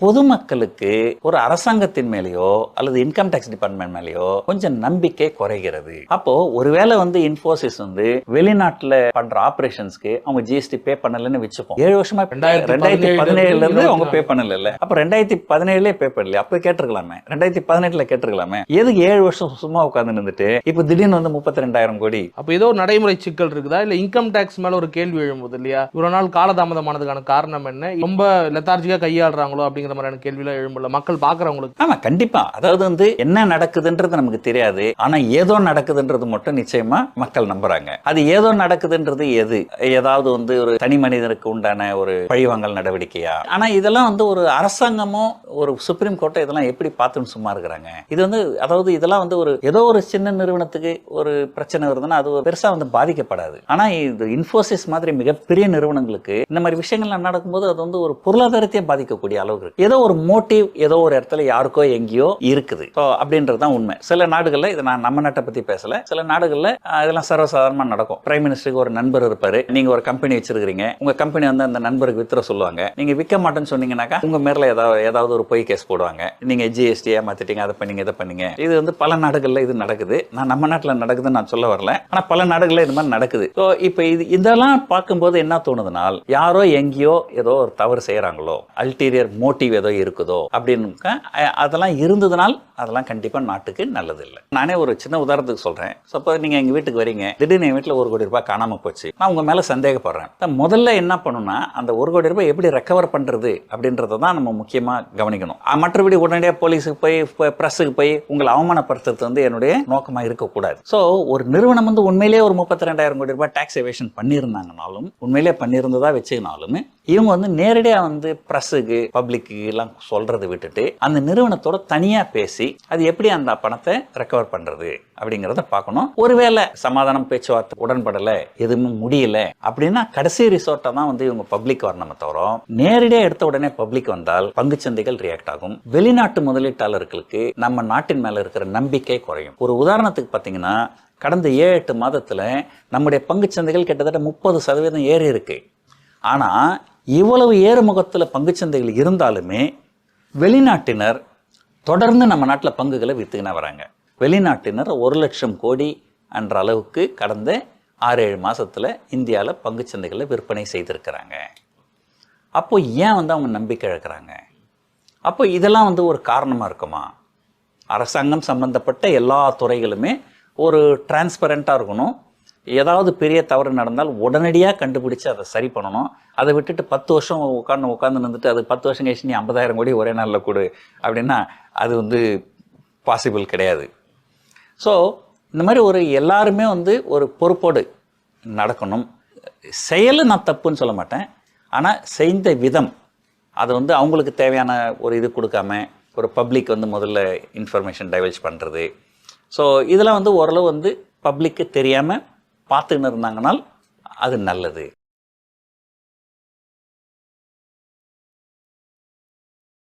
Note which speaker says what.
Speaker 1: பொதுமக்களுக்கு ஒரு அரசாங்கத்தின் மேலேயோ அல்லது இன்கம் டேக்ஸ் டிபார்ட்மெண்ட் மேலேயோ கொஞ்சம் நம்பிக்கை குறைகிறது. அப்போ ஒருவேளை இன்ஃபோசிஸ் வெளிநாட்டுல பண்ற ஆபரேஷன்ஸ்க்கு அவங்க ஜிஎஸ்டி பே பண்ணலன்னு வச்சுப்போம். 7 வருஷமா 2017 இருந்து அவங்க பே பண்ணல. அப்ப 2017 பே பண்ணல. அப்ப கேட்டிருக்கலாமே, 2018 கேட்டிருக்கலாமே. எதுக்கு 7 வருஷம் சும்மா உட்கார்ந்து நின்றுட்டு இப்ப திடீர்னு 32,000 கோடி?
Speaker 2: அப்ப ஏதோ நடைமுறை சிக்கல் இருக்குதா, இல்ல இன்கம் டாக்ஸ் மேல ஒரு கேள்வி எழும்போது இல்லையா, இவ்வளவு நாள் காலதாமதமானதுக்கான காரணம் என்ன, ரொம்ப லெத்தார்ஜிக்கா கையாளுறாங்களோ அப்படிங்கிற மாதிரியான கேள்விலாம் எழும்பல மக்கள் பாக்குறவங்களுக்கு?
Speaker 1: ஆமா, கண்டிப்பா. அதாவது என்ன நடக்குதுன்றது நமக்கு தெரியாது, ஆனா ஏதோ நடக்குதுன்றது மட்டும் நிச்சயமா மக்கள் நம்புறாங்க. அது ஏதோ நடக்குதுன்றது எது? ஏதாவது ஒரு தனி மனிதனுக்கு உண்டான ஒரு பழிவாங்கல் நடவடிக்கையா? ஆனா இதெல்லாம் ஒரு அரசாங்கமோ ஒரு சுப்ரீம் கோர்ட்டை இதெல்லாம் எப்படி பார்த்துன்னு சும்மா இருக்கிறாங்க? இது அதாவது இதெல்லாம் ஏதோ ஒரு சின்ன நிறுவனத்துக்கு ஒரு பிரச்சனை வருதுன்னா அது பெருசா பாதிக்கப்படாது. ஆனா இது இன்ஃபோசிஸ் மாதிரி மிகப்பெரிய நிறுவனங்களுக்கு இந்த மாதிரி விஷயங்கள் நடக்கும்போது அது ஒரு பொருளாதாரத்தையே பாதிக்கக்கூடிய அளவுக்கு இருக்கு. ஏதோ ஒரு மோட்டிவ் ஏதோ ஒரு இடத்துல யாருக்கோ எங்கேயோ இருக்குது அப்படின்றதுதான் உண்மை. சில நாடுகள்ல இதை நான் நம்ம நாட்டை பத்தி பேசல, சில நாடுகள்ல இதெல்லாம் சர்வசாதாரணமா நடக்கும். பிரைம் மினிஸ்டருக்கு ஒரு நண்பர் இருப்பாரு, நீங்க ஒரு கம்பெனி வச்சிருக்கீங்க, உங்க கம்பெனி அந்த நண்பருக்கு வித்துற சொல்லுவாங்க. நீங்க விற்க மாட்டேன்னு சொன்னீங்கன்னாக்கா உங்க மேல ஏதாவது ஒரு பொய் கேஸ் போடுவாங்க. நீங்க ஜிஎஸ்டி ஏமாத்திட்டீங்க, அதை பண்ணீங்க, இதை பண்ணீங்க. இது பல நாடுகள்ல இது நடக்குது. நான் நம்ம நாட்டுல நடக்குதுன்னு நான் சொல்ல வரல, ஆனா பல நாடுகள்ல இது மாதிரி நடக்குது. இப்ப இதெல்லாம் பார்க்கும்போது என்ன தோணுதுனால், யாரோ எங்கேயோ ஏதோ ஒரு தவறு செய்யறாங்களோ, அல்டீரியர் மோட்டிவ் ஏதோ இருக்குதோ அப்படின்னு அதெல்லாம் இருந்ததுனால் அதெல்லாம் கண்டிப்பா நாட்டுக்கு நல்லது இல்லை. நானே ஒரு சின்ன உதாரணத்துக்கு சொல்றேன். சப்போஸ் நீங்க எங்க வீட்டுக்கு வரீங்க, திடீர்னு என் வீட்டுல 1 கோடி ரூபாய் காணாம போச்சு, நான் உங்க மேல சந்தேகப்படுறேன். முதல்ல என்ன பண்ணணும்னா அந்த 1 கோடி ரூபாய் எப்படி ரெக்கவர் பண்றது அப்படின்றத தான் நம்ம முக்கியமா கவனிக்கணும். மற்றபடி உடனடியாக போலீஸுக்கு போய் பிரஸுக்கு போய் உங்களை அவமானப்படுத்துறது என்னுடைய நோக்கமா இருக்கக்கூடாது. ஸோ ஒரு நிறுவனம் உண்மையிலேயே ஒரு 32,000 கோடி ரூபாய் டாக்ஸ் எவேஷன் பண்ணியிருந்தாங்கனாலும், உண்மையிலேயே பண்ணியிருந்ததா வச்சுக்கினாலும், இவங்க நேரடியா பிரஸுக்கு பப்ளிக்கு எல்லாம் சொல்றதை விட்டுட்டு அந்த நிறுவனத்தோட தனியா பேசி அது எப்படி அந்த பணத்தை ரெக்கவர் பண்றது அப்படிங்கறத பார்க்கணும். ஒருவேளை சமாதானம், பேச்சுவார்த்தை, உடன்படல, எதுவுமே முடியல அப்படின்னா கடைசி ரிசோர்ட்டா தான் இவங்க பப்ளிக் வரணும். தவிர நேரடியா எடுத்த உடனே பப்ளிக் வந்தால் பங்குச்சந்தைகள் ரியாக்ட் ஆகும். வெளிநாட்டு முதலீட்டாளர்களுக்கு நம்ம நாட்டின் மேல இருக்கிற நம்பிக்கை குறையும். ஒரு உதாரணத்துக்கு பாத்தீங்கன்னா, கடந்த 7-8 மாதத்துல நம்முடைய பங்குச்சந்தைகள் கிட்டத்தட்ட 30% ஏறி இருக்கு. ஆனா இவ்வளவு ஏறுமுகத்துல பங்குச்சந்தைகள் இருந்தாலுமே வெளிநாட்டினர் தொடர்ந்து நம்ம நாட்டில் பங்குகளை வித்துக்கினா வராங்க. வெளிநாட்டினர் 1 லட்சம் கோடி என்ற அளவுக்கு கடந்த 6-7 மாசத்துல இந்தியாவில் பங்குச்சந்தைகளை விற்பனை செய்திருக்கிறாங்க. அப்போ ஏன் அவங்க நம்பிக்கை இழக்கிறாங்க? அப்போ இதெல்லாம் ஒரு காரணமா இருக்குமா? அரசாங்கம் சம்பந்தப்பட்ட எல்லா துறைகளுமே ஒரு டிரான்ஸ்பரண்டா இருக்கணும். ஏதாவது பெரிய தவறு நடந்தால் உடனடியாக கண்டுபிடிச்சு அதை சரி பண்ணணும். அதை விட்டுட்டு 10 வருஷம் உட்காந்து நின்றுட்டு அது 10 வருஷம் கழிச்சு நீ 50,000 கோடி ஒரே நாளில் கொடு அப்படின்னா அது பாசிபிள் கிடையாது. ஸோ இந்த மாதிரி எல்லாருமே ஒரு பொறுப்போடு நடக்கணும். செயலை நான் தப்புன்னு சொல்ல மாட்டேன், ஆனால் செய்த விதம் அதை அவங்களுக்கு தேவையான ஒரு இது கொடுக்காம ஒரு பப்ளிக் முதல்ல இன்ஃபர்மேஷன் டைவல்ஜ் பண்ணுறது. ஸோ இதெல்லாம் ஓரளவு பப்ளிக்கு தெரியாமல் பார்த்துன்னு இருந்தாங்கனால் அது நல்லது.